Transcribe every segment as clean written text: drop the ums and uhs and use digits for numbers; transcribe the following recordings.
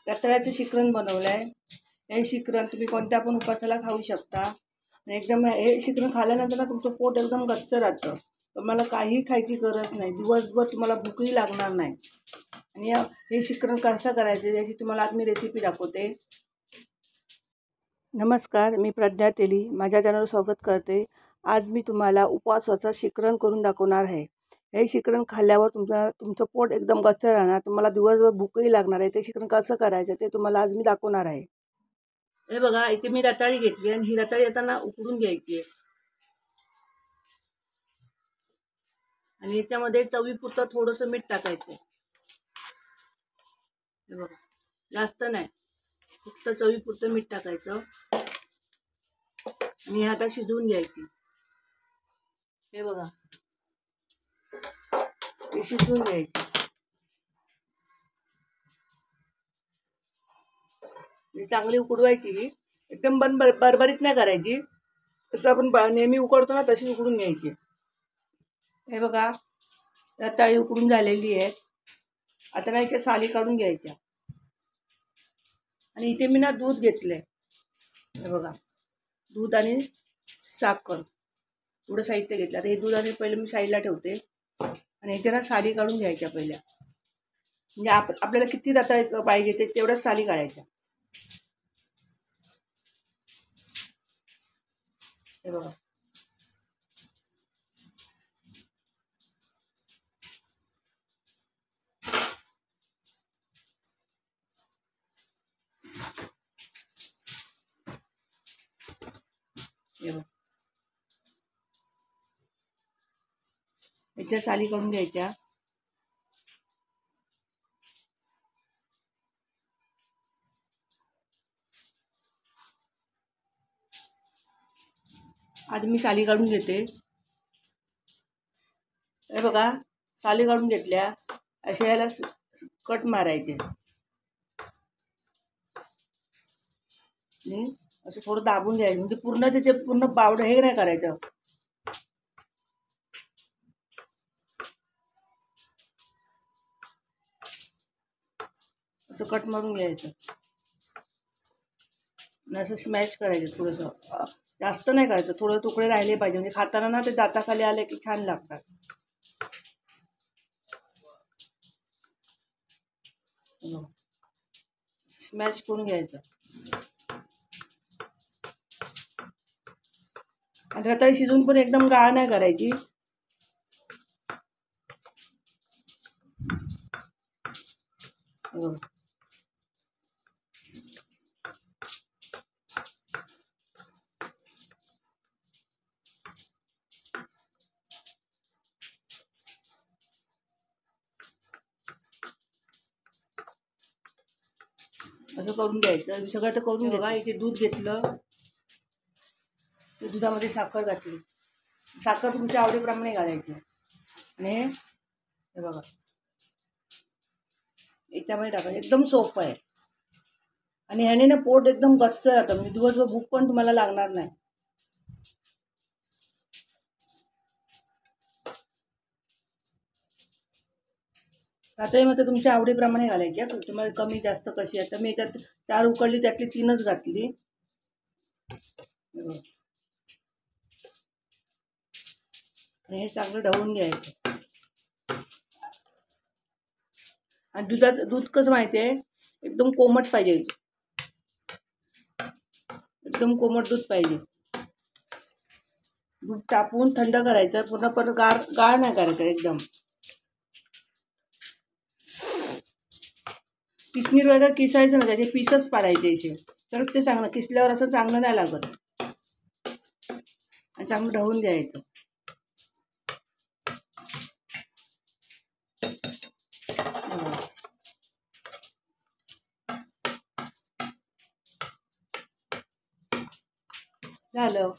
रताळ्याचं शिकरण बनवलं आहे। हे शिकरण तुम्ही कोणत्या पण उपासाला खाऊ शकता आणि एकदम हे शिकरण खाल्ल्यानंतर ना तुमचं पोट एकदम गच्च राहतं। तुम्हाला काही खायची गरज नाही, दिवसभर तुम्हाला भूकही लागणार नाही। आणि हे शिकरण कसं करायचं याची तुम्हाला आज मी रेसिपी दाखवते। नमस्कार, मी प्रज्ञा तेली माझ्या चॅनलवर स्वागत करते। आज मी तुम्हाला उपवासाचं शिकरण करून दाखवणार आहे। हे शिकरण खाल्ल्यावर तुमचं पोट एकदम गच्च राहणार, तुम्हाला दिवसभर भूकही लागणार आहे। ते शिकरण कसं करायचं ते तुम्हाला आज मी दाखवणार आहे। हे बघा, इथे मी रताळी घेतली आणि ही रताळी आता ना उकडून घ्यायची आहे आणि याच्यामध्ये चवीपुरतं थोडंसं मीठ टाकायचं। हे बघा, जास्त नाही, फक्त चवीपुरतं मीठ टाकायचं आणि हे आता शिजवून घ्यायची। हे बघा, हे शिजवून घ्यायची। चांगली उकडवायची, एकदम बरबरीत नाही करायची, जसं आपण नेहमी उकडतो ना तशी उकडून घ्यायची। हे बघा, रताळी उकडून झालेली आहे। आता ना याच्या साली काढून घ्यायच्या आणि इथे मी ना दूध घेतलंय। हे बघा, दूध आणि साखर एवढं साहित्य घेतलं। आता हे दूध आणि पहिले मी साईडला ठेवते आणि याच्या ना साली काढून घ्यायच्या पहिल्या, म्हणजे आपल्याला किती रताळी पाहिजे तेवढ्याच साली काढायच्या। हे बघा, याच्या साली काढून घ्यायच्या। आधी मी साली काढून घेते। हे बघा, साली काढून घेतल्या, अशा याला कट मारायचे आणि असं थोडं दाबून घ्यायचं, म्हणजे पूर्ण त्याचे पूर्ण पावडर हे नाही करायचं। असं कट मारून घ्यायचं, असं स्मॅश करायचं। थोडंसं जास्त नाही करायचं, थोडं तुकडे राहिले पाहिजे, म्हणजे खाताना ना ते दाताखाली आले की छान लागतात। स्मॅश करून घ्यायचं आणि रताळी शिजून पण एकदम गाळ नाही करायची। असं करून घ्यायचं, सगळं तर करून बघा। इथे दूध घेतलं, ते दुधामध्ये साखर घातली, साखर तुमच्या आवडीप्रमाणे घालायची आणि हे बघा याच्यामध्ये टाकायचं। एकदम सोपं आहे आणि ह्याने ना पोट एकदम गच्च राहतं, म्हणजे दिवसभर भूक पण तुम्हाला लागणार नाही। रताळीमध्ये तुमच्या आवडीप्रमाणे घालायची, तुम्हाला कमी जास्त कशी आहे। तर मी याच्यात 4 उकडली, त्यातली 3च घातली। आणि हे चांगलं ढवळून घ्यायचं आणि दूध कसं माहिती आहे, एकदम कोमट पाहिजे, एकदम कोमट दूध पाहिजे। दूध तापवून थंड करायचं, पूर्ण पण गाळ नाही करायचं एकदम। किसणीर वगैरे किसायचं ना, त्याचे पीसच पाडायचे असे, तर ते चांगलं किसल्यावर असं चांगलं नाही लागत। आणि चांगलं ढवळून घ्यायचं। झालं,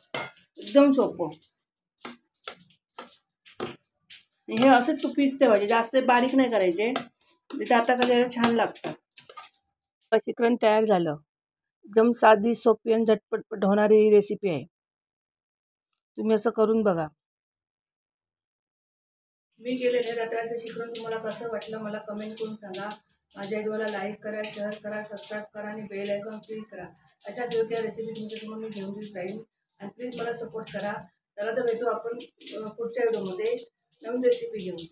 एकदम सोपं। हे असंच तू पिसते पाहिजे, जास्त बारीक नाही करायचे, ते आता खायला छान लागतात। शिकरण तयार झालं, एकदम साधी सोपी आणि झटपट होणारी ही रेसिपी आहे। तुम्ही असं करून बघा। मी केलेलं रताळ्याचं शिकरण तुम्हाला कसं वाटलं मला कमेंट करून सांगा। माझ्या व्हिडिओला लाईक करा, शेअर करा, सबस्क्राईब करा आणि बेल आयकॉन क्लिक करा. अशाच योग्य रेसिपी तुमच्यासमोर मी घेऊन जाईन आणि प्लीज मला सपोर्ट करा. चला तर भेटू आपण पुढच्या व्हिडिओमध्ये नवीन रेसिपी घेऊन.